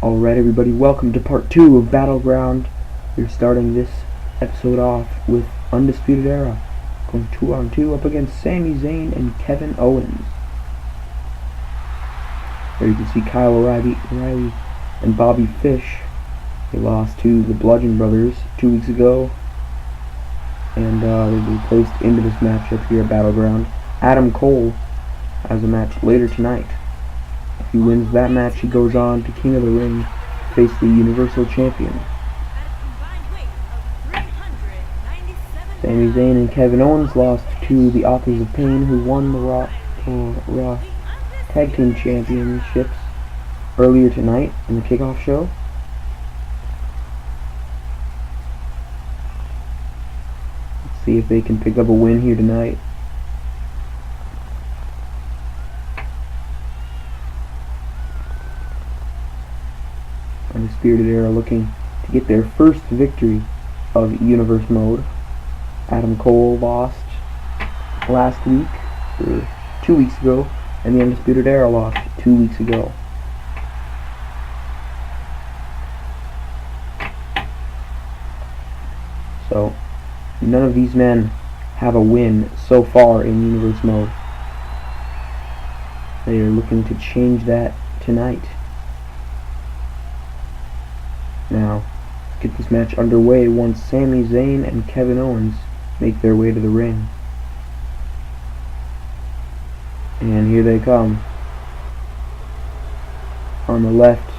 Alright everybody, welcome to part 2 of Battleground. We're starting this episode off with Undisputed Era, going 2-on-2 up against Sami, Zayn, and Kevin Owens. There you can see Kyle O'Reilly and Bobby Fish. They lost to the Bludgeon Brothers 2 weeks ago, and they'll be placed into this matchup here at Battleground. Adam Cole has a match later tonight. If he wins that match, he goes on to King of the Ring to face the Universal Champion. Sami Zayn and Kevin Owens lost to the Authors of Pain, who won the Raw Tag Team Championships earlier tonight in the kickoff show. Let's see if they can pick up a win here tonight. Undisputed Era looking to get their first victory of Universe Mode. Adam Cole lost last week, or 2 weeks ago, and the Undisputed Era lost 2 weeks ago. So, none of these men have a win so far in Universe Mode. They are looking to change that tonight. Now, get this match underway once Sami Zayn and Kevin Owens make their way to the ring. And here they come. On the left,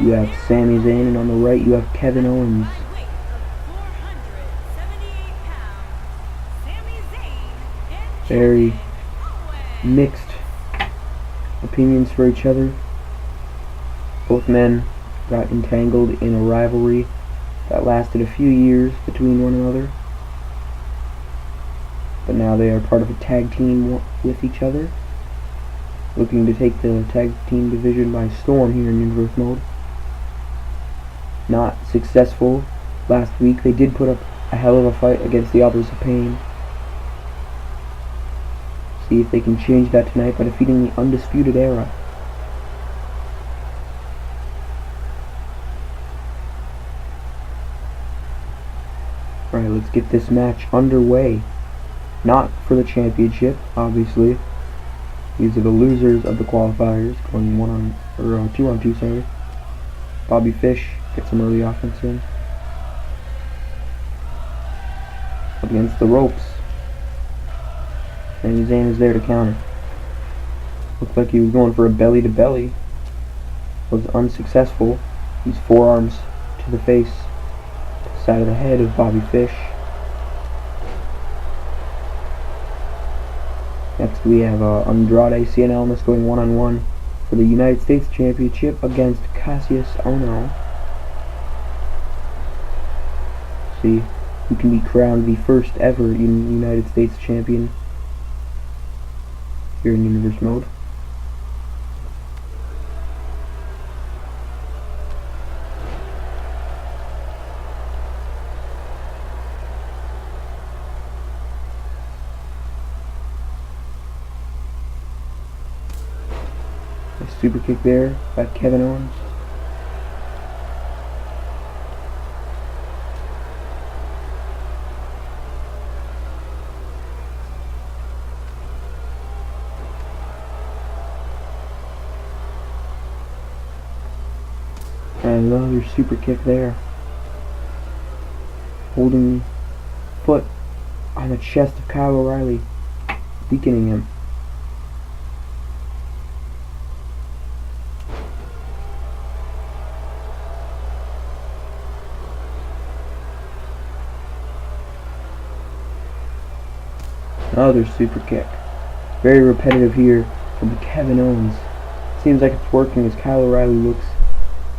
you have Sami Zayn, and on the right, you have Kevin Owens. Very mixed opinions for each other. Both men got entangled in a rivalry that lasted a few years between one another, but now they are part of a tag team with each other, looking to take the tag team division by storm here in Universe Mode. Not successful last week. They did put up a hell of a fight against the Authors of Pain. See if they can change that tonight by defeating the Undisputed Era. Alright, let's get this match underway. Not for the championship, obviously. These are the losers of the qualifiers, going 2-on-2, sorry. Bobby Fish gets some early offense in. Up against the ropes. And Zayn is there to counter. Looked like he was going for a belly-to-belly. Was unsuccessful. These forearms to the face. Side of the head of Bobby Fish. Next we have Andrade, Cien, Almas going 1-on-1 for the United States Championship against Kassius, Ohno. See who can be crowned the first ever United States Champion here in Universe Mode. Super kick there by Kevin Owens. And another super kick there. Holding foot on the chest of Kyle O'Reilly, weakening him. Another super kick. Very repetitive here from Kevin Owens. Seems like it's working as Kyle O'Reilly looks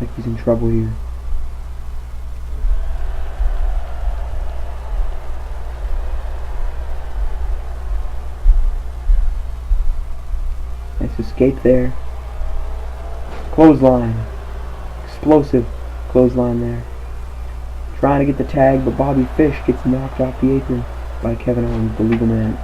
like he's in trouble here. Nice escape there. Clothesline. Explosive clothesline there. Trying to get the tag, but Bobby Fish gets knocked off the apron by Kevin Owens, the legal man.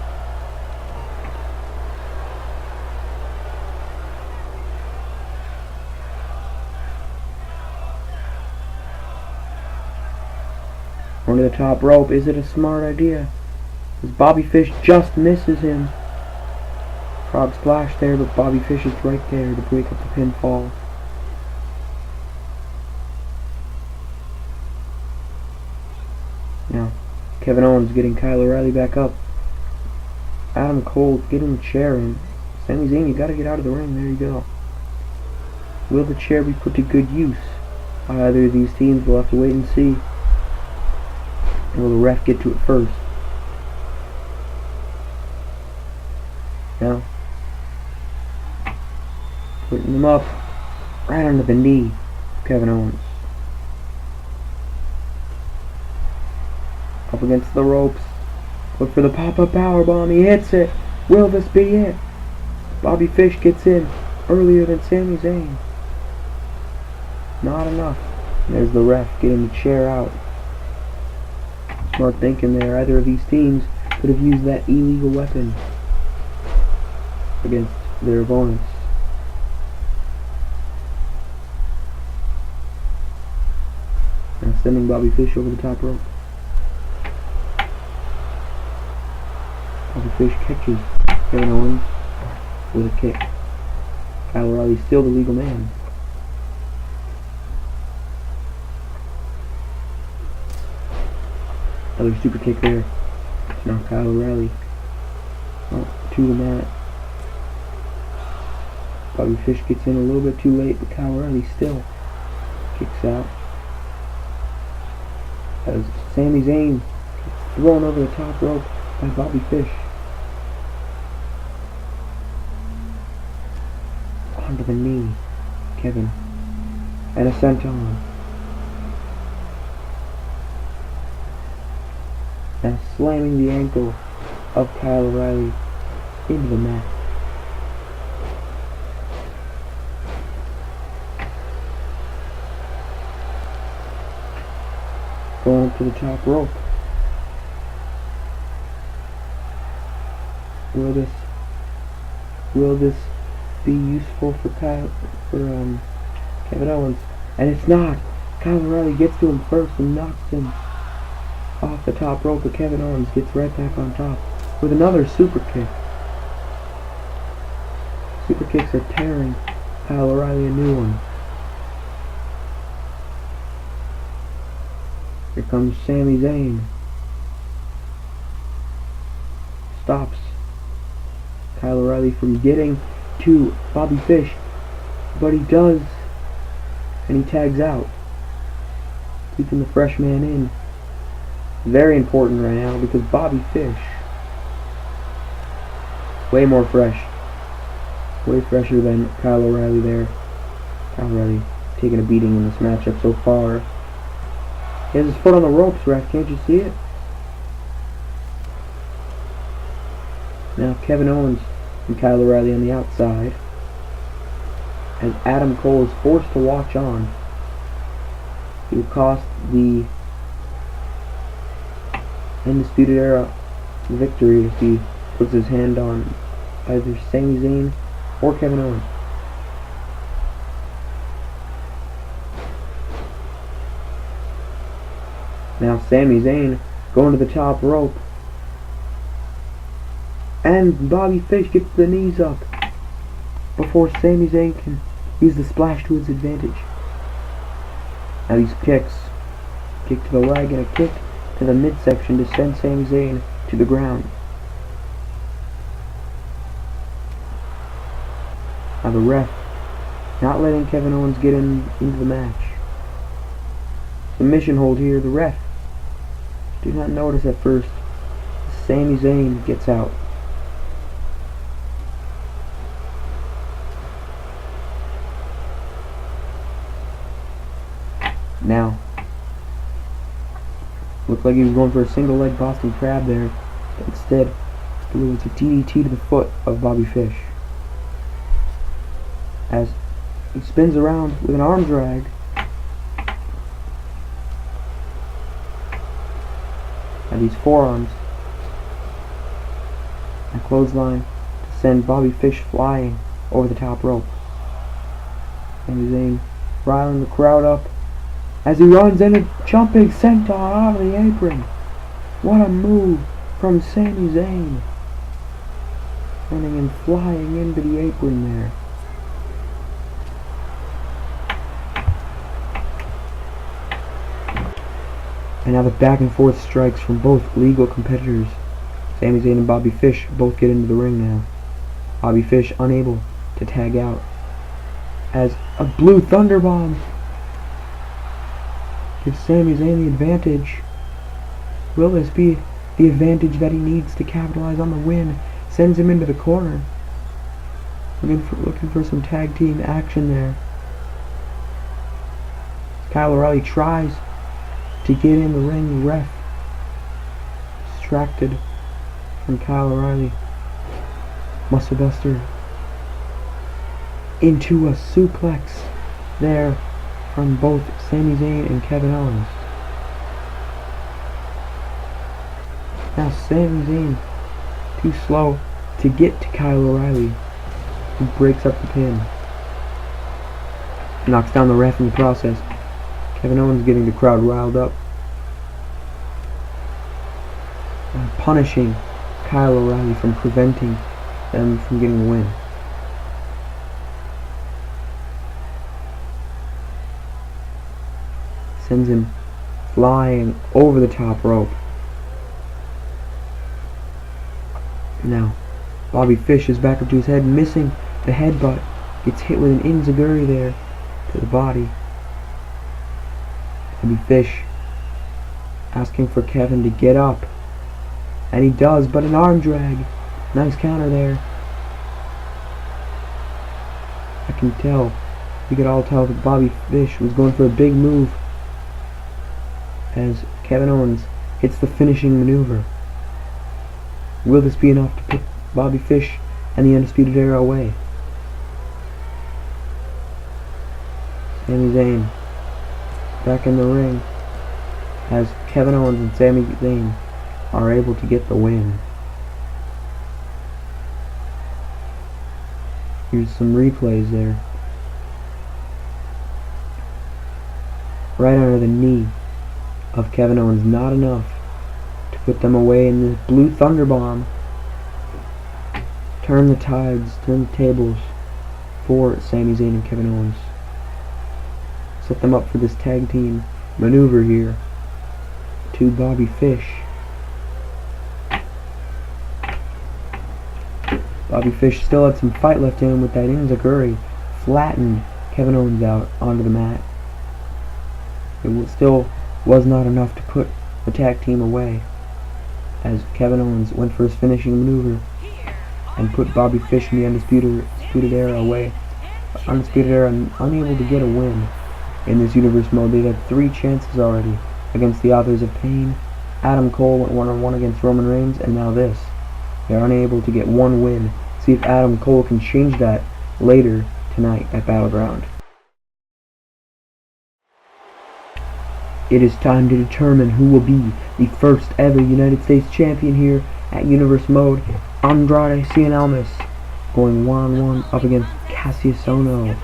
Going to the top rope. Is it a smart idea? As Bobby Fish just misses him. Frog splash there, but Bobby Fish is right there to break up the pinfall. Now, Kevin Owens getting Kyle O'Reilly back up. Adam Cole getting the chair in. Sami Zayn, you gotta get out of the ring. There you go. Will the chair be put to good use? Either of these teams, we'll have to wait and see. And will the ref get to it first? Now, putting them up right under the knee, Kevin Owens. Up against the ropes. Look for the pop-up powerbomb. He hits it. Will this be it? Bobby Fish gets in earlier than Sami Zayn. Not enough. There's the ref getting the chair out. Smart thinking there. Either of these teams could have used that illegal weapon against their opponents. Now sending Bobby Fish over the top rope. Bobby Fish catches Kevin Owens with a kick. Kyle O'Reilly's still the legal man. Another super kick there. Now Kyle O'Reilly to the mat. Bobby Fish gets in a little bit too late, but Kyle O'Reilly still kicks out. As Sami Zayn gets thrown over the top rope by Bobby Fish. Onto the knee, Kevin. And a senton. Now slamming the ankle of Kyle O'Reilly into the mat. Going up to the top rope. Will this be useful for Kevin Owens? And it's not. Kyle O'Reilly gets to him first and knocks him off the top rope, but Kevin Owens gets right back on top with another super kick. Super kicks are tearing Kyle O'Reilly a new one. Here comes Sami Zayn. Stops Kyle O'Reilly from getting to Bobby Fish, but he does, and he tags out, keeping the fresh man in. Very important right now because Bobby Fish, way more fresh, way fresher than Kyle O'Reilly there. Kyle O'Reilly taking a beating in this matchup so far. He has his foot on the ropes, ref. Can't you see it? Now Kevin Owens and Kyle O'Reilly on the outside, as Adam Cole is forced to watch on. He will cost the Undisputed Era victory if he puts his hand on either Sami Zayn or Kevin Owens. Now Sami Zayn going to the top rope. And Bobby Fish gets the knees up before Sami Zayn can use the splash to his advantage. Now these kicks. Kick to the leg and a kick to the midsection to send Sami Zayn to the ground. Now the ref not letting Kevin Owens get into the match. Submission hold here. The ref do not notice at first. Sami Zayn gets out. Now, looked like he was going for a single leg Boston Crab there. But instead, it was a DDT to the foot of Bobby Fish. As he spins around with an arm drag. And these forearms. A clothesline to send Bobby Fish flying over the top rope. Sami Zayn riling the crowd up as he runs in a jumping senton out of the apron. What a move from Sami Zayn. Running and flying into the apron there. And now the back and forth strikes from both legal competitors. Sami Zayn and Bobby Fish both get into the ring now. Bobby Fish unable to tag out as a blue thunderbomb gives Sami Zayn the advantage. Will this be the advantage that he needs to capitalize on the win? Sends him into the corner. Looking for some tag team action there. Kyle O'Reilly tries to get in the ring. The ref distracted from Kyle O'Reilly. Muscle Buster into a suplex there from both Sami Zayn and Kevin Owens. Now Sami Zayn too slow to get to Kyle O'Reilly, who breaks up the pin. Knocks down the ref in the process. Kevin Owens getting the crowd riled up. Punishing Kyle O'Reilly from preventing them from getting the win. Sends him flying over the top rope. Now, Bobby Fish is back up to his head, missing the headbutt. Gets hit with an enziguri there to the body. Bobby Fish asking for Kevin to get up. And he does, but an arm drag. Nice counter there. I can tell, we could all tell that Bobby Fish was going for a big move as Kevin Owens hits the finishing maneuver. Will this be enough to put Bobby Fish and the Undisputed Era away? Sami Zayn back in the ring as Kevin Owens and Sami Zayn are able to get the win. Here's some replays there. Right under the knee of Kevin Owens, not enough to put them away in the blue thunderbomb. Turn the tides, turn the tables for Sami Zayn and Kevin Owens. Set them up for this tag team maneuver here to Bobby Fish. Bobby Fish still had some fight left in him with that enziguri. Flattened Kevin Owens out onto the mat. It still was not enough to put the tag team away, as Kevin Owens went for his finishing maneuver and put Bobby Fish and the Undisputed Era away. The Undisputed Era unable to get a win in this universe mode. They've had 3 chances already against the Authors of Pain. Adam Cole went 1-on-1 against Roman Reigns, and now this. They're unable to get 1 win. See if Adam Cole can change that later tonight at Battleground. It is time to determine who will be the first ever United States champion here at Universe Mode. Andrade, Cien, Almas going 1-on-1 up against Kassius Ohno.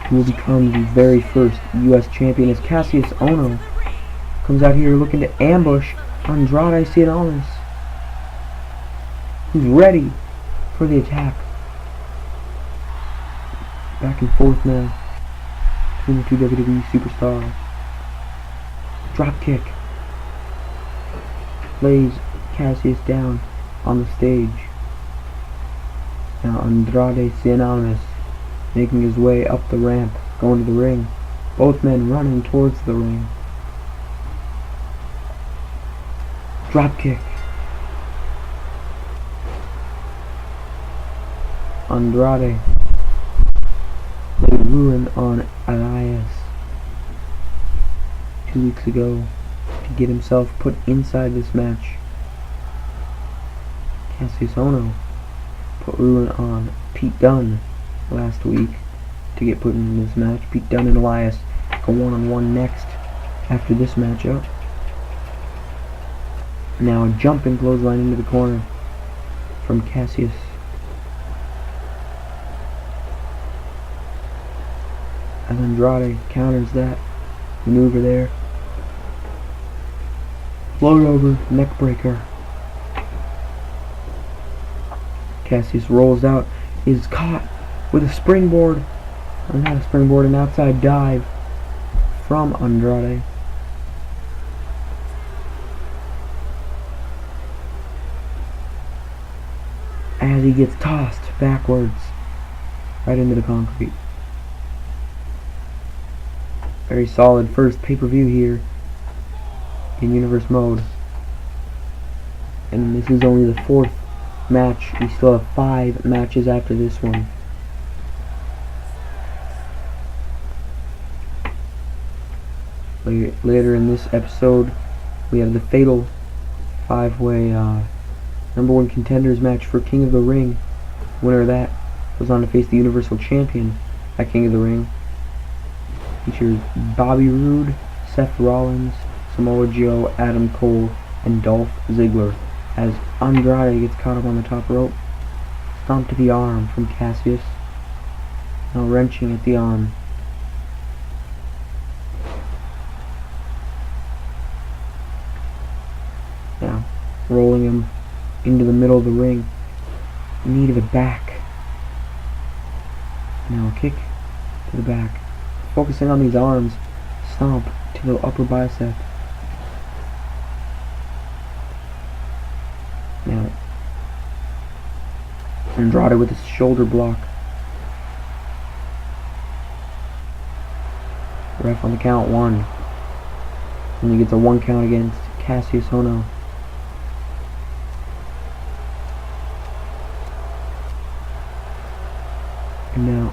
Who will become the very first U.S. champion as Kassius Ohno comes out here looking to ambush Andrade, Cien, Almas, who's ready for the attack. Back and forth now between the 2 WWE superstars. Drop kick. Lays Kassius down on the stage. Now Andrade, Cien, Almas making his way up the ramp, going to the ring. Both men running towards the ring. Drop kick. Andrade laid ruin on Elias 2 weeks ago to get himself put inside this match. Kassius Ohno put ruin on Pete Dunne last week to get put in this match. Pete Dunne and Elias go 1-on-1 next after this matchup. Now a jumping clothesline into the corner from Kassius. as Andrade counters that maneuver there. Float over, neck breaker. Kassius rolls out, is caught with a springboard, or not a springboard, an outside dive from Andrade. As he gets tossed backwards right into the concrete. Very solid first pay-per-view here in Universe mode. And this is only the 4th match. We still have 5 matches after this one. Later in this episode, we have the fatal 5-way number 1 contenders match for King of the Ring. Winner of that goes on to face the Universal Champion at King of the Ring. Features Bobby Roode, Seth Rollins, Samoa Joe, Adam Cole, and Dolph Ziggler. As Andrade gets caught up on the top rope. Stomp to the arm from Kassius. Now wrenching at the arm. Now rolling him into the middle of the ring. Knee to the back. Now a kick to the back. Focusing on these arms. Stomp to the upper bicep. Now Andrade with his shoulder block. Ref on the count 1. And he gets a 1 count against Kassius Ohno. And now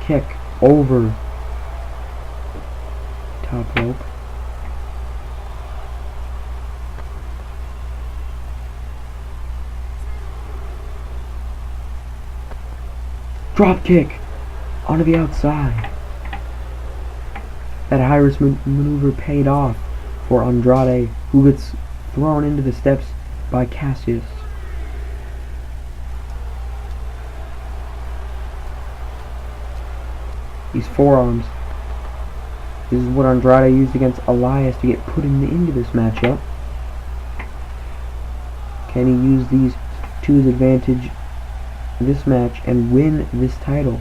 kick over top rope. Drop kick onto the outside. That high-risk maneuver paid off for Andrade, who gets thrown into the steps by Kassius. These forearms. This is what Andrade used against Elias to get put into this matchup. Can he use these to his advantage in this match and win this title?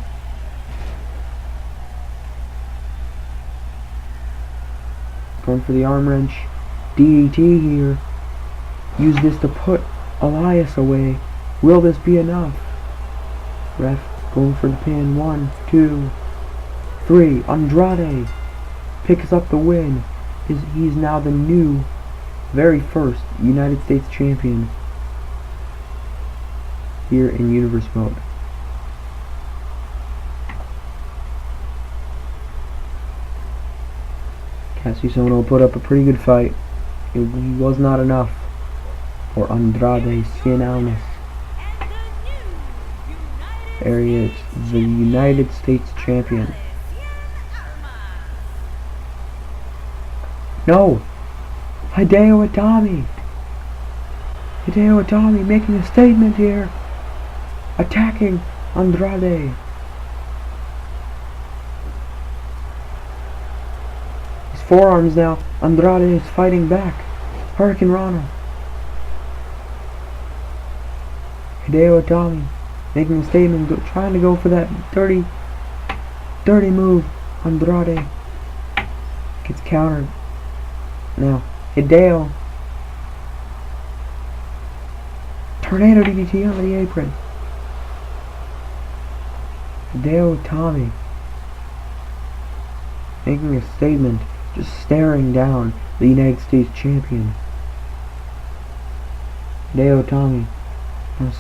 Going for the arm wrench. DDT here. Use this to put Elias away. Will this be enough? Ref going for the pin. 1, 2, 3. Andrade picks up the win. He's now the new, very first United States champion here in Universe mode. Kassius Ohno put up a pretty good fight. It was not enough for Andrade Cien Almas. There he is, the United States champion. No! Hideo Itami! Hideo Itami making a statement here. Attacking Andrade. His forearms now. Andrade is fighting back. Hurricane Rana. Hideo Itami making a statement, trying to go for that dirty move. Andrade gets countered. Now, Hideo. Tornado DDT on the apron. Hideo Itami making a statement, just staring down the United States champion. Hideo Itami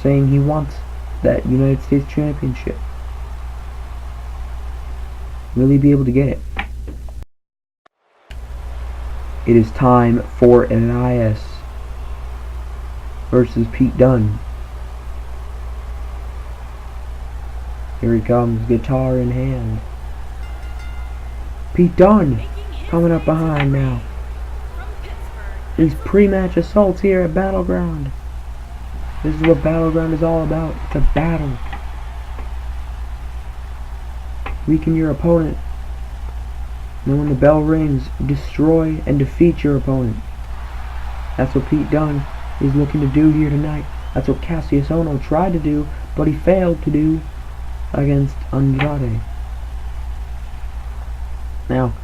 saying he wants that United States championship. Will he be able to get it? It is time for Elias versus Pete Dunne. Here he comes, guitar in hand. Pete Dunne coming up behind now. These pre-match assaults here at Battleground. This is what Battleground is all about. It's a battle. weaken your opponent. And then when the bell rings, destroy and defeat your opponent. That's what Pete Dunne is looking to do here tonight. That's what Kassius Ohno tried to do, but he failed to do against Andrade. Now,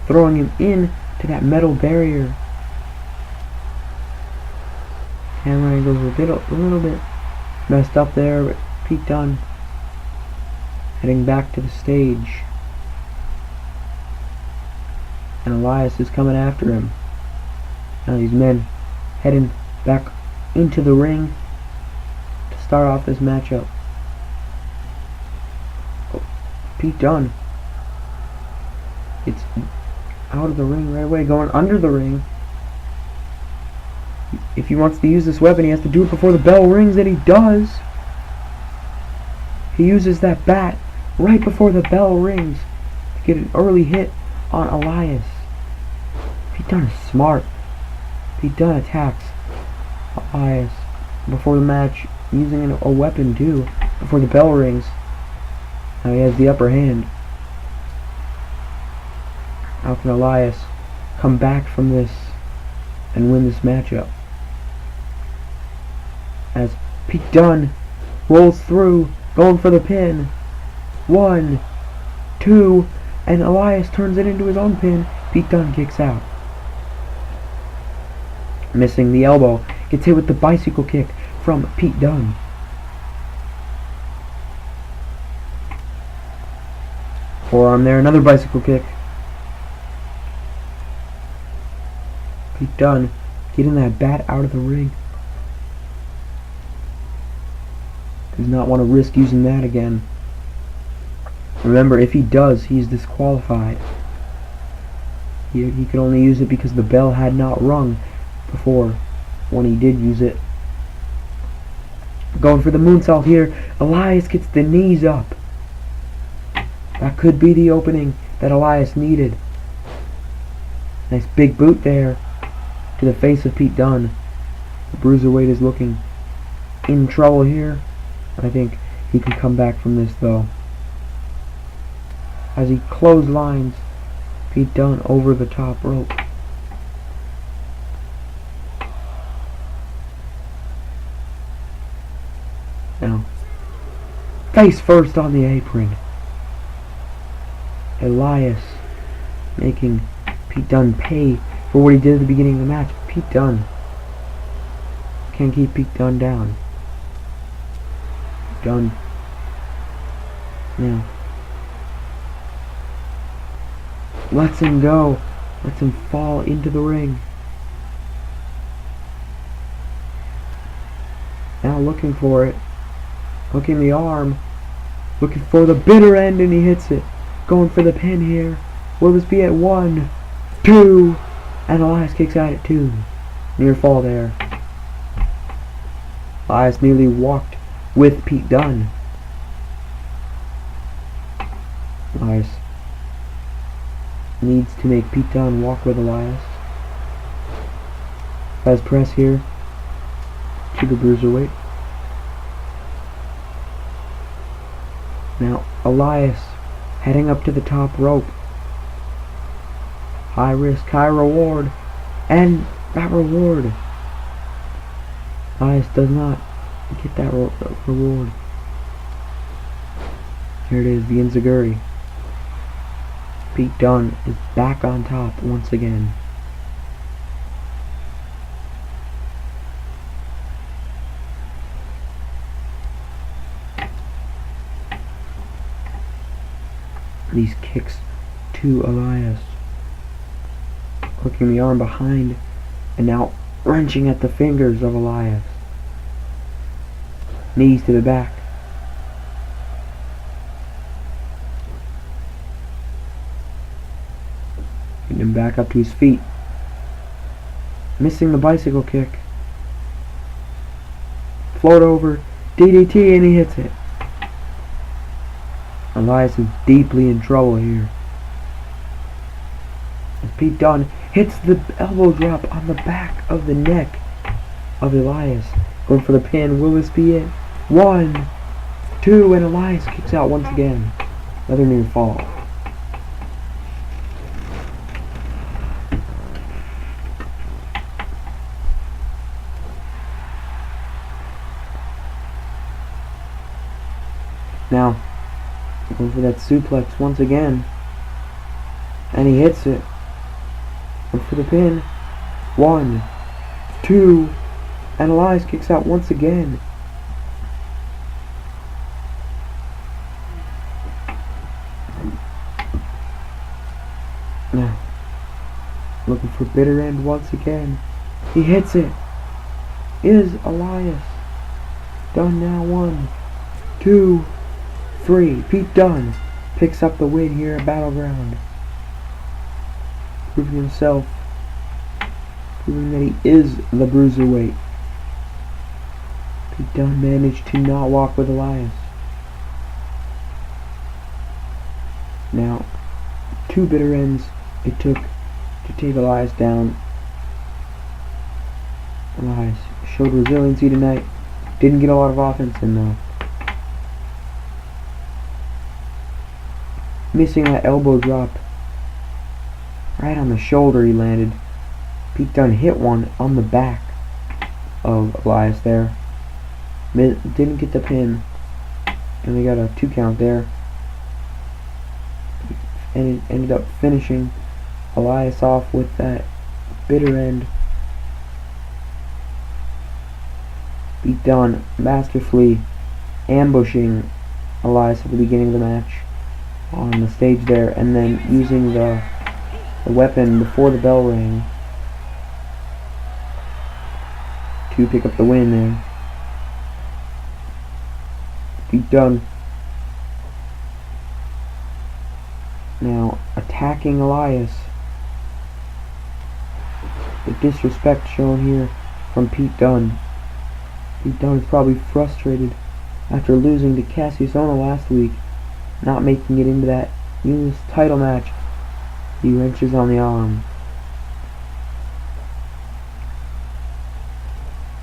throwing him in to that metal barrier. Camera angles a little bit messed up there, but Pete Dunne heading back to the stage. And Elias is coming after him. Now these men heading back into the ring to start off this matchup. Oh, Pete Dunne gets out of the ring right away, going under the ring. If he wants to use this weapon, he has to do it before the bell rings, and he does. He uses that bat right before the bell rings to get an early hit on Elias. Pete Dunne is smart. Pete Dunne attacks Elias before the match, using a weapon too, before the bell rings. Now he has the upper hand. How can Elias come back from this and win this matchup? As Pete Dunne rolls through, going for the pin. 1, 2, and Elias turns it into his own pin. Pete Dunne kicks out. Missing the elbow. Gets hit with the bicycle kick from Pete Dunne. Forearm there, another bicycle kick. Pete Dunne getting that bat out of the ring. Does not want to risk using that again. Remember, if he does, he's disqualified. He could only use it because the bell had not rung before when he did use it. Going for the moonsault here. Elias gets the knees up. That could be the opening that Elias needed. Nice big boot there to the face of Pete Dunne. The Bruiserweight is looking in trouble here. I think he can come back from this though. As he clotheslines Pete Dunne over the top rope. Now, face first on the apron. Elias making Pete Dunne pay for what he did at the beginning of the match. Pete Dunne can't keep Pete Dunne down. Dunne now lets him go, lets him fall into the ring. Now looking for it, hooking the arm, looking for the bitter end, and he hits it. Going for the pin here. Will this be at 1, 2, and Elias kicks out at 2. Near fall there. Elias nearly walked with Pete Dunne. Elias needs to make Pete Dunne walk with Elias. Has press here to the Bruiserweight. Now Elias heading up to the top rope. High risk, high reward, and that reward. Elias does not get that reward. Here it is, the enziguri. Pete Dunne is back on top once again. These kicks to Elias. Hooking the arm behind and now wrenching at the fingers of Elias. Knees to the back. Getting him back up to his feet. Missing the bicycle kick. Float over. DDT, and he hits it. Elias is deeply in trouble here. As Pete Dunne hits the elbow drop on the back of the neck of Elias. Going for the pin. Will this be it? 1, 2, and Elias kicks out once again. Another near fall. Now, going for that suplex once again. And he hits it. And for the pin. 1, 2, and Elias kicks out once again. Now, looking for bitter end once again. He hits it. Is Elias. Dunne now 1, 2, 3. Pete Dunne picks up the win here at Battleground. Proving himself. Proving that he is the bruiserweight. Pete Dunne managed to not walk with Elias. Now, 2 bitter ends it took to take Elias down. Elias showed resiliency tonight. Didn't get a lot of offense in though. Missing that elbow drop. Right on the shoulder he landed. Pete Dunne hit one on the back of Elias there. Didn't get the pin. And we got a 2 count there. And it ended up finishing Elias off with that bitter end. Pete Dunne masterfully ambushing Elias at the beginning of the match on the stage there, and then using the weapon before the bell rang to pick up the win there. Pete Dunne now attacking Elias. The disrespect shown here from Pete Dunne. Pete Dunne is probably frustrated after losing to Kassius Ohno last week, not making it into that U.S. title match. He wrenches on the arm.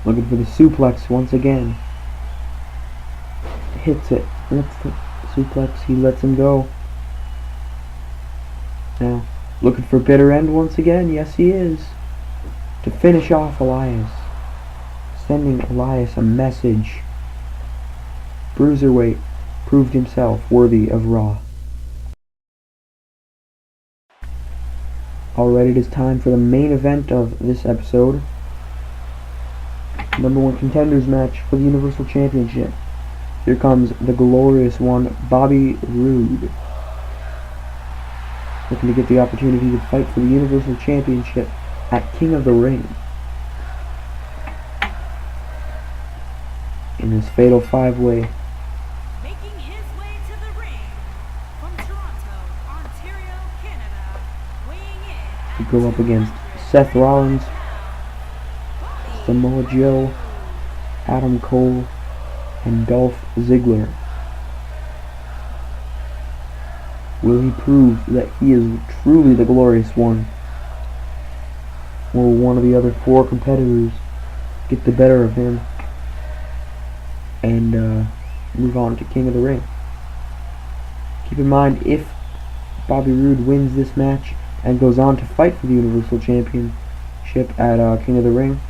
Looking for the suplex once again. Hits it. That's the suplex. He lets him go. Now, looking for bitter end once again. Yes, he is. To finish off Elias. Sending Elias a message. Bruiserweight proved himself worthy of Raw. Alright, it is time for the main event of this episode. Number 1 contenders match for the Universal Championship. Here comes the glorious one, Bobby Roode. Looking to get the opportunity to fight for the Universal Championship at King of the Ring. In this fatal 5-way. Making his way to the ring from Toronto, Ontario, Canada, weighing in To go up against Seth Rollins, Samoa Joe, Adam Cole, and Dolph Ziggler. Will he prove that he is truly the glorious one? Or will one of the other 4 competitors get the better of him and move on to King of the Ring? Keep in mind, if Bobby Roode wins this match and goes on to fight for the Universal Championship at King of the Ring,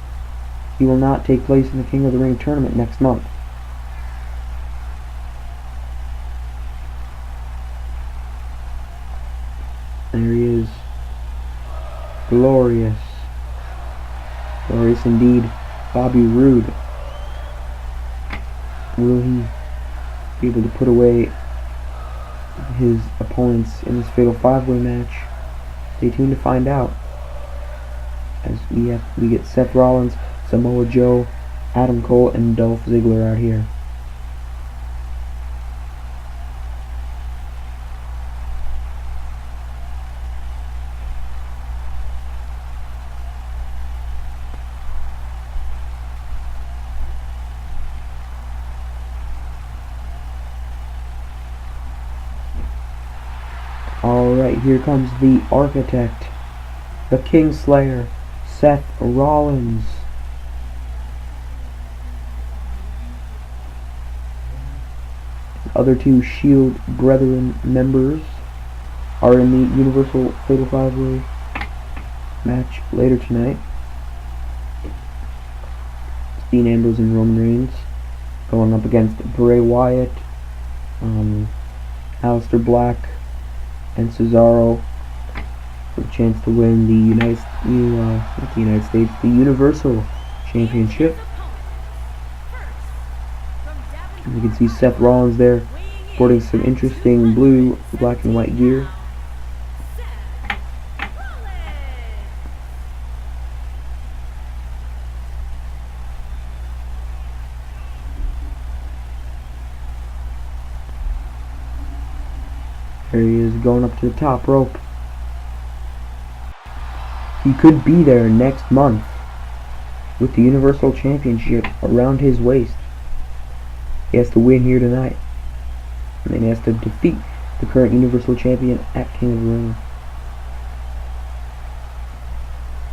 he will not take place in the King of the Ring tournament next month. There he is. Glorious. Glorious indeed. Bobby Roode. Will he be able to put away his opponents in this fatal 5-way match? Stay tuned to find out. As we get Seth Rollins, Samoa Joe, Adam Cole, and Dolph Ziggler out here. Alright, here comes the Architect, the Kingslayer, Seth Rollins. The other two Shield Brethren members are in the Universal Fatal 5-Way match later tonight. Dean Ambrose and Roman Reigns going up against Bray Wyatt, Aleister Black, and Cesaro for a chance to win the the Universal Championship. You can see Seth Rollins there, sporting some interesting blue, black, and white gear. There he is going up to the top rope. He could be there next month with the Universal Championship around his waist. He has to win here tonight. And then he has to defeat the current Universal Champion at King of the Ring.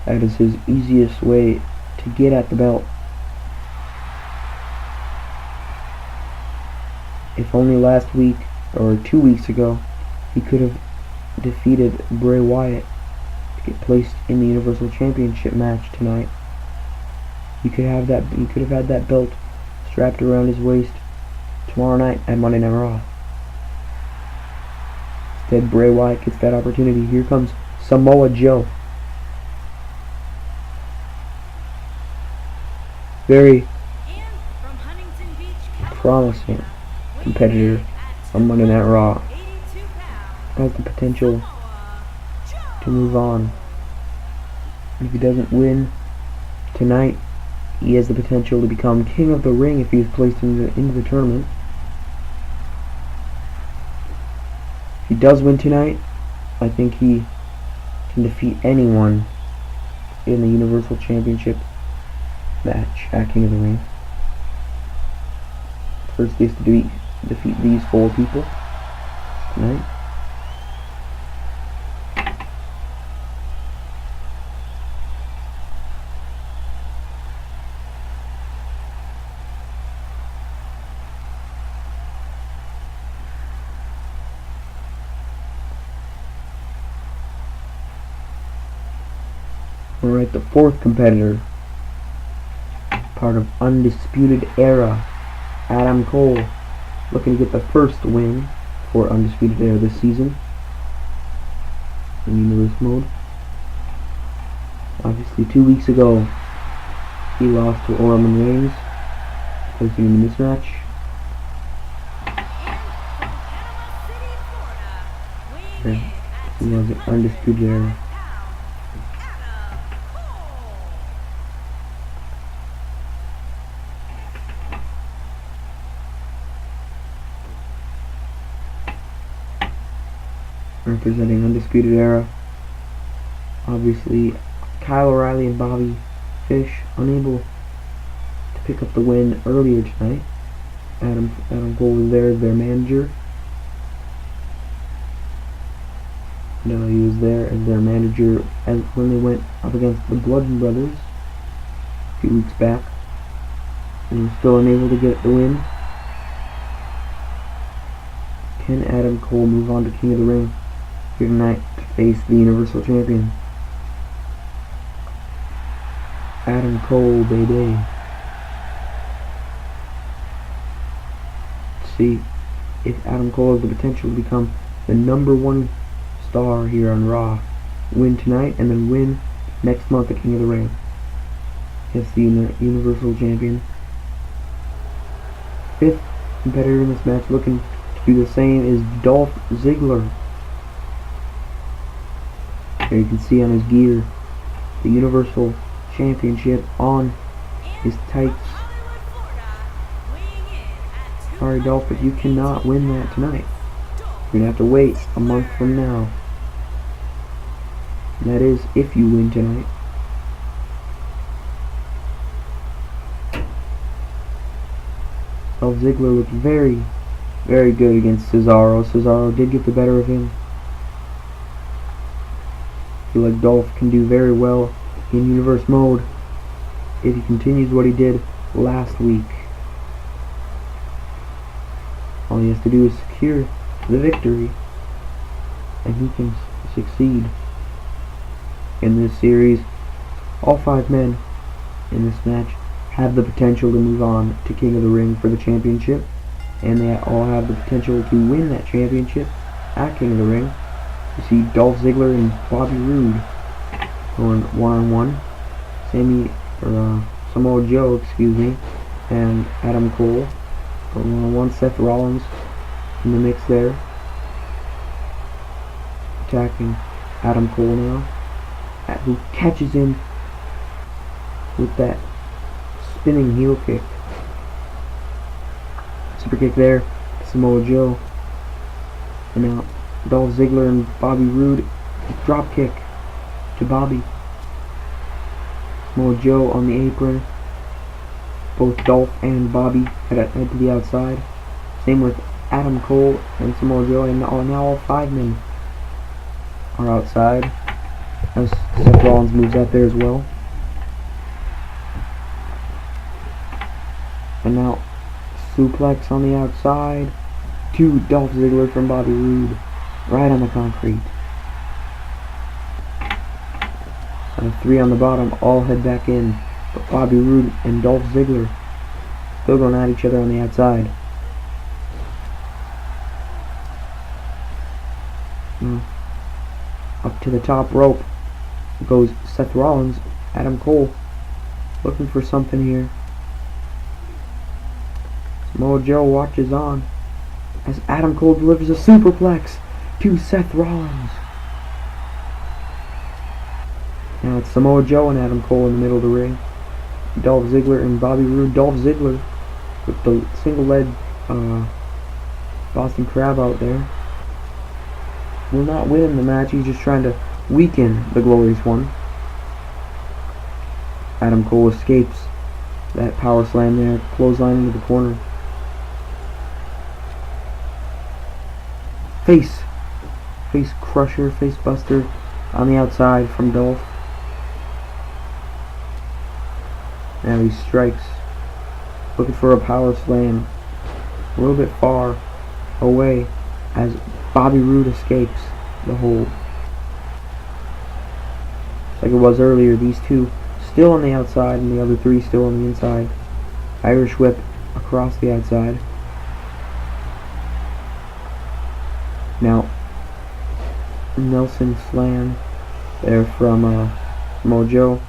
That is his easiest way to get at the belt. If only last week, or 2 weeks ago, he could have defeated Bray Wyatt to get placed in the Universal Championship match tonight. He could have had that belt strapped around his waist tomorrow night at Monday Night Raw. Instead, Bray Wyatt gets that opportunity. Here comes Samoa Joe. Very promising competitor on Monday Night Raw. Has the potential to move on. If he doesn't win tonight, he has the potential to become King of the Ring if he is placed into the tournament. If he does win tonight, I think he can defeat anyone in the Universal Championship match at King of the Ring. First, he has to defeat these 4 people tonight. Alright, the 4th competitor, part of Undisputed Era, Adam Cole, looking to get the first win for Undisputed Era this season in Universe mode. Obviously, 2 weeks ago, he lost to Roman Reigns, placing him in this match. He was an Undisputed Era. Representing Undisputed Era, obviously Kyle O'Reilly and Bobby Fish unable to pick up the win earlier tonight. Adam Cole was there as their manager. No, he was there as their manager when they went up against the Bludgeon Brothers a few weeks back, and was still unable to get the win. Can Adam Cole move on to King of the Ring here tonight to face the Universal Champion? Adam Cole, baby. Let's see if Adam Cole has the potential to become the #1 star here on Raw. Win tonight and then win next month at King of the Ring. Yes, the Universal Champion. 5th competitor in this match looking to do the same is Dolph Ziggler. There you can see on his gear the Universal Championship on his tights. Sorry, Dolph, but you cannot win that tonight. You're going to have to wait a month from now. And that is if you win tonight. Dolph Ziggler looked very, very good against Cesaro. Cesaro did get the better of him. I feel like Dolph can do very well in Universe mode if he continues what he did last week. All he has to do is secure the victory, and he can succeed in this series. All 5 men in this match have the potential to move on to King of the Ring for the championship, and they all have the potential to win that championship at King of the Ring. You see Dolph Ziggler and Bobby Roode going one-on-one. Samoa Joe, and Adam Cole going one-on-one. Seth Rollins in the mix there, attacking Adam Cole now, who catches him with that spinning heel kick. Super kick there, Samoa Joe. And now Dolph Ziggler and Bobby Roode, drop kick to Bobby. Samoa Joe on the apron. Both Dolph and Bobby head to the outside. Same with Adam Cole and Samoa Joe, and now all 5 men are outside, as Seth Rollins moves out there as well. And now suplex on the outside to Dolph Ziggler from Bobby Roode, right on the concrete. And 3 on the bottom all head back in, but Bobby Roode and Dolph Ziggler still going at each other on the outside. Up to the top rope goes Seth Rollins. Adam Cole looking for something here. Samoa Joe watches on as Adam Cole delivers a superplex to Seth Rollins. Now it's Samoa Joe and Adam Cole in the middle of the ring. Dolph Ziggler and Bobby Roode. Dolph Ziggler with the single leg Boston Crab out there. Will not win the match. He's just trying to weaken the Glorious One. Adam Cole escapes that power slam there. Clothesline into the corner. Face crusher, face buster on the outside from Dolph. Now he strikes, looking for a power slam, a little bit far away as Bobby Roode escapes the hold. Like it was earlier, these 2 still on the outside and the other 3 still on the inside. Irish whip across the outside. Now Nelson slam there from Samoa Joe.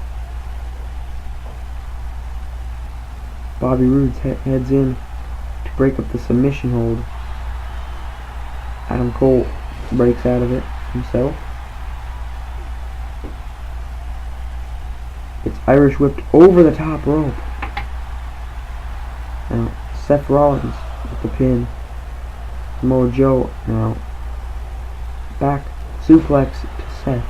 Bobby Roode heads in to break up the submission hold. Adam Cole breaks out of it himself. It's Irish whipped over the top rope. Now Seth Rollins with the pin. Samoa Joe now back suplex to Seth.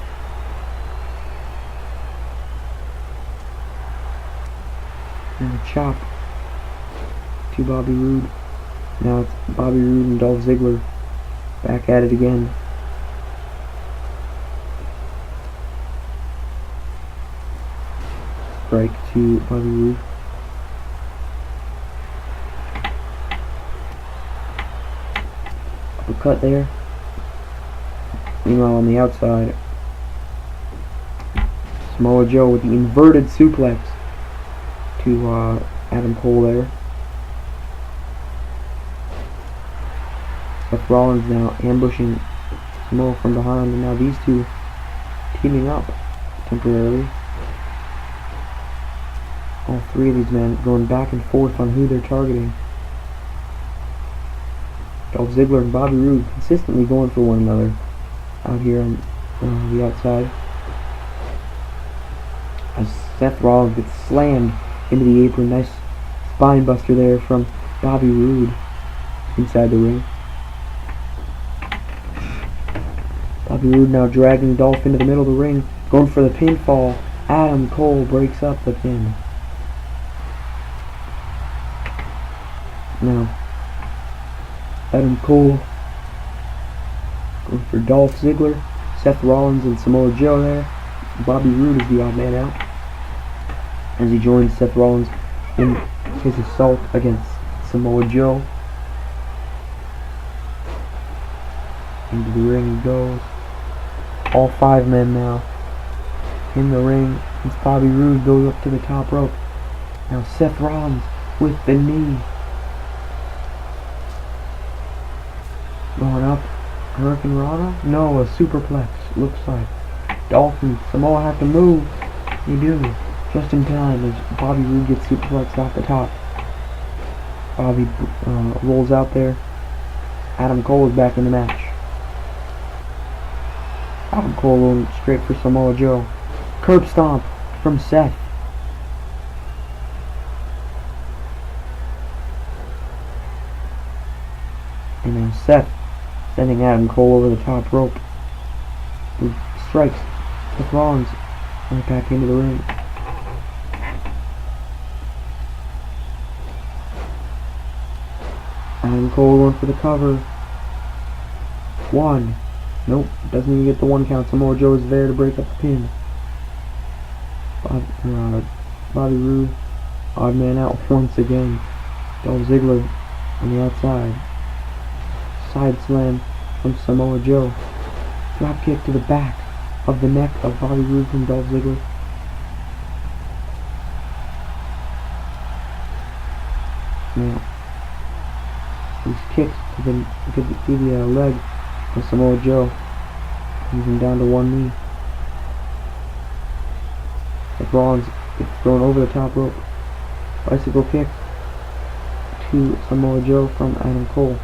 And a chop to Bobby Roode. Now it's Bobby Roode and Dolph Ziggler back at it again. Strike to Bobby Roode. Uppercut there. Meanwhile on the outside, Samoa Joe with the inverted suplex to Adam Cole there. Seth Rollins now ambushing Samoa from behind, and now these 2 teaming up temporarily. All 3 of these men going back and forth on who they're targeting. Dolph Ziggler and Bobby Roode consistently going for one another out here on the outside. As Seth Rollins gets slammed into the apron. Nice spine buster there from Bobby Roode inside the ring. Bobby Roode now dragging Dolph into the middle of the ring, going for the pinfall. Adam Cole breaks up the pin. Now, Adam Cole going for Dolph Ziggler, Seth Rollins and Samoa Joe there. Bobby Roode is the odd man out as he joins Seth Rollins in his assault against Samoa Joe. Into the ring he goes. All 5 men now in the ring. As Bobby Roode goes up to the top rope. Now Seth Rollins with the knee. Going up. Hurricane Rana? No, a superplex. Looks like. Dolph and Samoa have to move. They do. Just in time as Bobby Roode gets superplexed off the top. Bobby rolls out there. Adam Cole is back in the match. Adam Cole going straight for Samoa Joe. Curb stomp from Seth. And now Seth sending Adam Cole over the top rope. He strikes Seth Rollins right back into the ring. Adam Cole going for the cover. 1. Nope, doesn't even get the 1 count. Samoa Joe is there to break up the pin. Bobby Roode, odd man out once again. Dolph Ziggler on the outside. Side slam from Samoa Joe. Drop kick to the back of the neck of Bobby Roode from Dolph Ziggler. Now, these kicks to the leg of Samoa Joe. Brings him down to 1 knee. Seth Rollins gets thrown over the top rope. Bicycle kick to Samoa Joe from Adam Cole.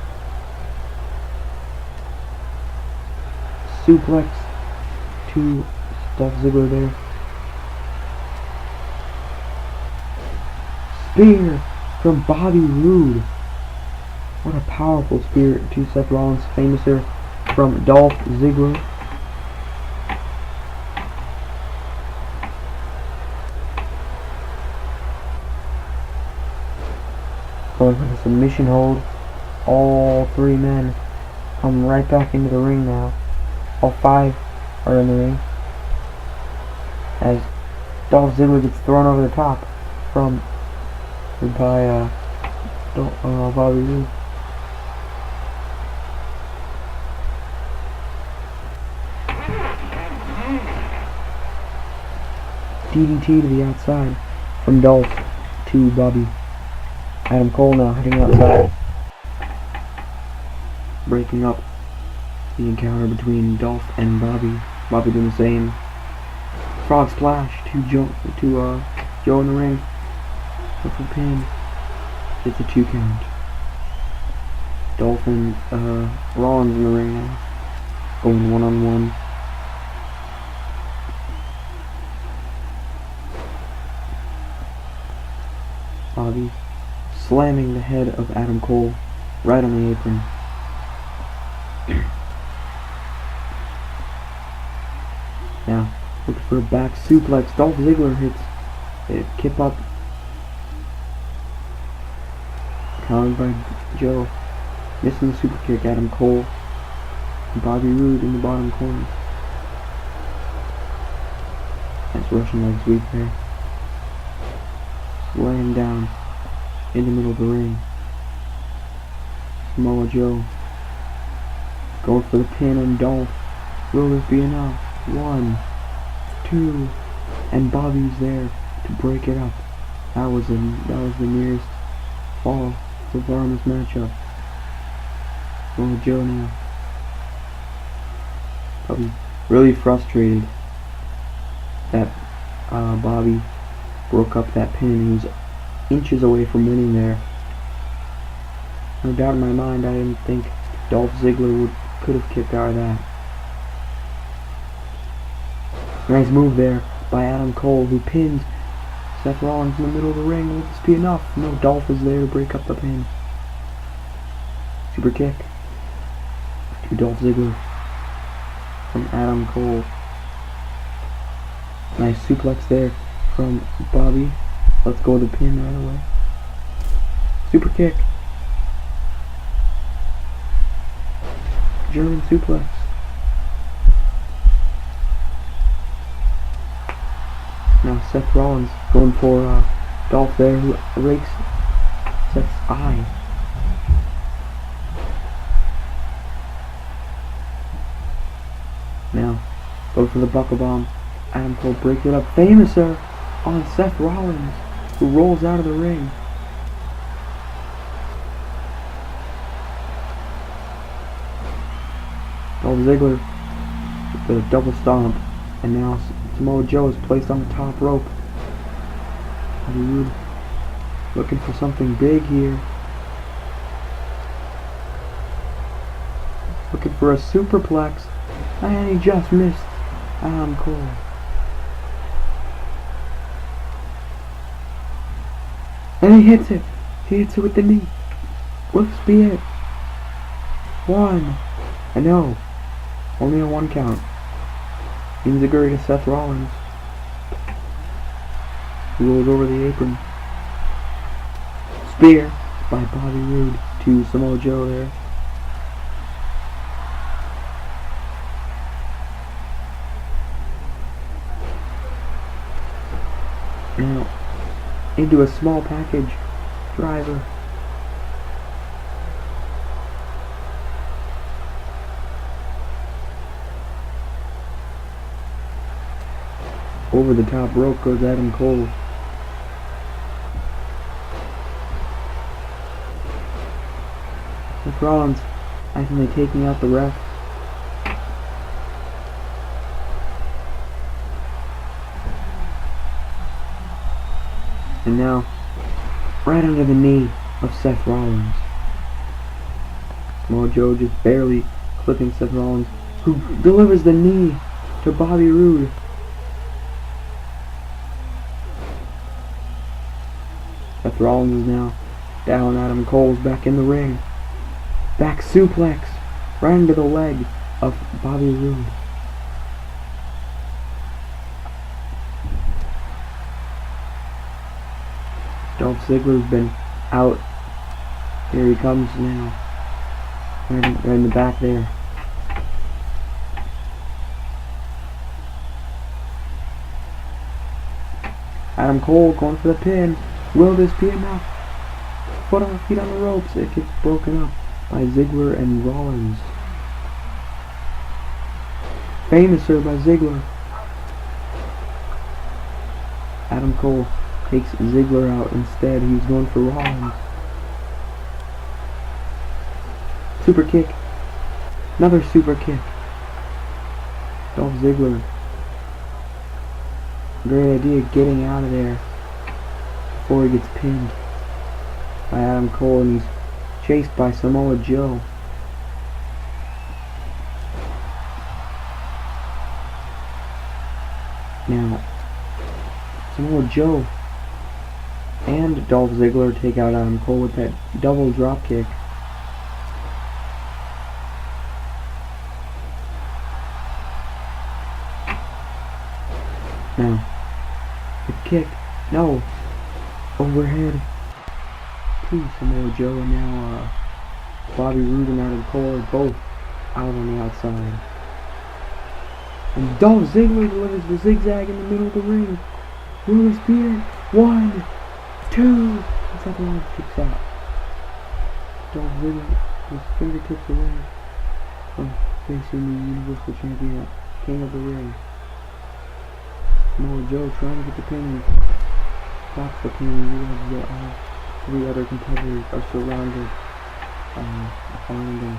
Suplex to Dolph Ziggler there. Spear from Bobby Roode. What a powerful spear to Seth Rollins. Famouser from Dolph Ziggler. Going for the submission hold. All 3 men come right back into the ring now. All 5 are in the ring. As Dolph Ziggler gets thrown over the top by Bobby Roode. DDT to the outside from Dolph to Bobby. Adam Cole now heading outside. Breaking up the encounter between Dolph and Bobby. Bobby doing the same. Frog splash to Joe in the ring. Look for pin. It's a 2 count. Dolph and Rollins in the ring now. Going 1-on-1. Bobby slamming the head of Adam Cole right on the apron. Now, looking for a back suplex. Dolph Ziggler hits it. Kip up. Countered by Joe. Missing the super kick. Adam Cole. And Bobby Roode in the bottom corner. Nice Russian leg sweep there. Laying down in the middle of the ring. Samoa Joe going for the pin on Dolph. Will this be enough? 1, 2, and Bobby's there to break it up. That was the nearest fall so far in this matchup. Samoa Joe now. Probably really frustrated that Bobby broke up that pin. He was inches away from winning there. No doubt in my mind, I didn't think Dolph Ziggler could have kicked out of that. Nice move there by Adam Cole, who pins Seth Rollins in the middle of the ring. Will this be enough? No, Dolph is there to break up the pin. Super kick to Dolph Ziggler from Adam Cole. Nice suplex there from Bobby. Let's go to the pin right away. Super kick. German suplex. Now Seth Rollins going for Dolph there, who rakes Seth's eye. Goes for the buckle bomb. Adam Cole breaks it up. Famouser on Seth Rollins, who rolls out of the ring. Dolph Ziggler with the double stomp. And now Samoa Joe is placed on the top rope. Bobby Roode looking for something big here. Looking for a superplex. And he just missed Adam Cole. And he hits it. He hits it with the knee. Will this be it? 1. And no. Only a 1 count. Ziggler to Seth Rollins. He rolls over the apron. Spear by Bobby Roode to Samoa Joe there. Now, into a small package driver. Over the top rope goes Adam Cole. Seth Rollins accidentally taking out the ref. And now, right under the knee of Seth Rollins. Samoa Joe just barely clipping Seth Rollins, who delivers the knee to Bobby Roode. Seth Rollins is now down. Adam Cole's back in the ring. Back suplex right into the leg of Bobby Roode. Dolph Ziggler's been out. Here he comes now. Right in the back there. Adam Cole going for the pin. Will this be enough? Feet on the ropes. It gets broken up by Ziggler and Rollins. Famouser by Ziggler. Adam Cole takes Ziggler out instead. He's going for Rollins. Super kick. Another super kick. Dolph Ziggler. Great idea getting out of there before he gets pinned by Adam Cole, and he's chased by Samoa Joe. Now, Samoa Joe and Dolph Ziggler take out Adam Cole with that double drop kick. Now, the kick, no, overhead to Samoa Joe, and now Bobby Roode and Adam Cole are both out on the outside. And Dolph Ziggler delivers the zigzag in the middle of the ring. Will this be it? 1, 2, and Seth Rollins kicks out. Dolph Ziggler with fingertips away from facing the Universal Champion, King of the Ring. Samoa Joe trying to get the pin, stops the pin, and realizes that all 3 other competitors are surrounded behind him.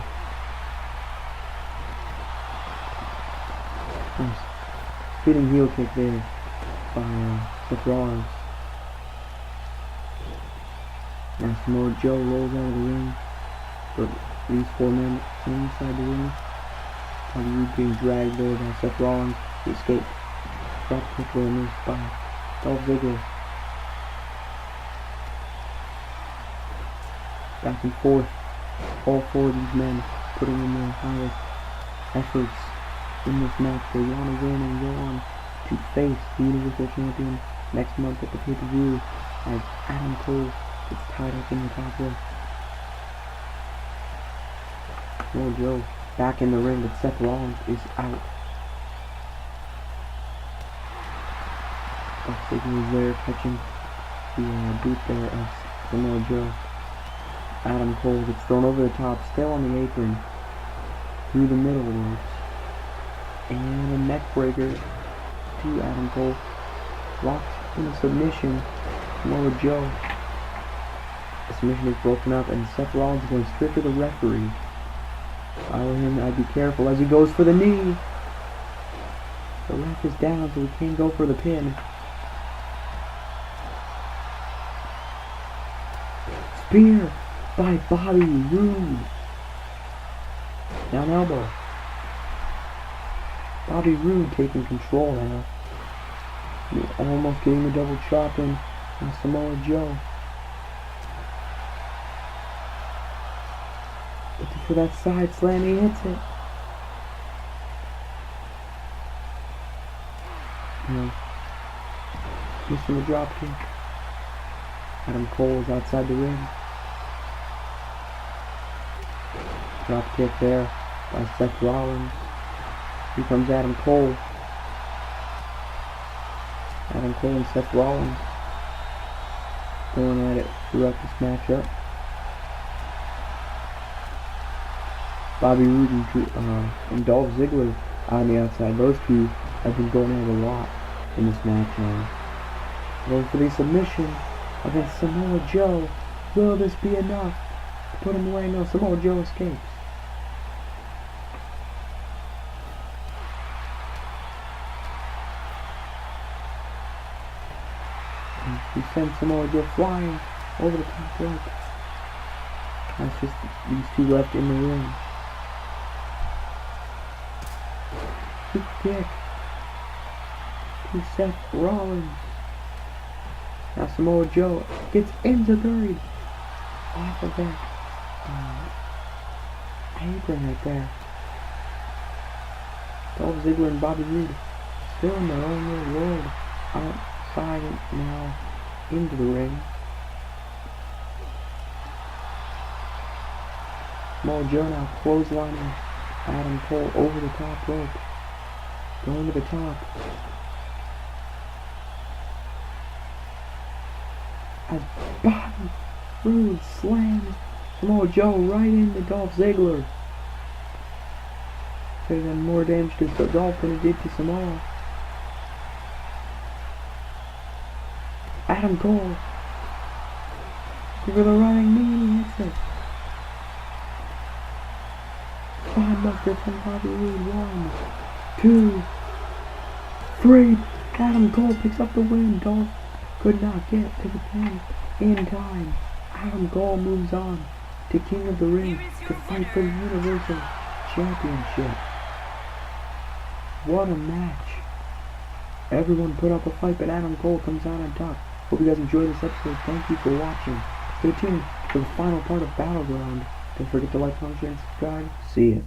Nice fitting heel kick there by Seth Rollins. Now Samoa Joe rolls out of the ring, but these 4 men inside the ring. Bobby Roode being dragged there by Seth Rollins to escape. Drop kick there missed by Dolph Ziggler. Back and forth. All 4 of these men putting in their highest efforts in this match. They want to win and go on to face the Universal Champion next month at the pay-per-view as Adam Cole gets tied up in the top rope. Samoa Joe back in the ring, but Seth Rollins is out. Dolph Ziggler is there catching the boot there of Samoa Joe. Adam Cole gets thrown over the top, still on the apron, through the middle ropes. And a neck breaker to Adam Cole. Locked in a submission. Samoa Joe. The submission is broken up and Seth Rollins is going straight to the referee. Follow him, I'd be careful as he goes for the knee. The ref is down so he can't go for the pin. Spear by Bobby Roode. Down elbow. Bobby Roode taking control now. Almost getting the double chop in on Samoa Joe. Looking for that side slam, he hits it. No. Missing the drop kick. Adam Cole is outside the ring. Drop kick there by Seth Rollins. Here comes Adam Cole. Adam Cole and Seth Rollins going at it throughout this matchup. Bobby Roode and Dolph Ziggler on the outside. Those two have been going at it a lot in this match now. Going for the submission against Samoa Joe. Will this be enough to put him away? No, Samoa Joe escapes. He sends Samoa Joe flying over the top rope. That's just these two left in the ring. Super kick to Seth Rollins. Now Samoa Joe gets enzuigiri off of that apron right there. Dolph Ziggler and Bobby Roode still in their own little world outside now into the ring. Samoa Joe now clotheslining Adam Cole over the top rope. Going to the top. As Bobby Roode slams Samoa Joe right into Dolph Ziggler. Could have done more damage to Dolph than it did to Samoa. Adam Cole. Give her the running knee, he hits it. Spinebuster from Bobby Roode. 1, 2, 3. Adam Cole picks up the win. Dolph could not get to the pin in time. Adam Cole moves on to King of the Ring to fight for the Universal Championship. What a match. Everyone put up a fight, but Adam Cole comes out on top. Hope you guys enjoyed this episode. Thank you for watching. Stay tuned for the final part of Battleground. Don't forget to like, comment, share, and subscribe. See ya.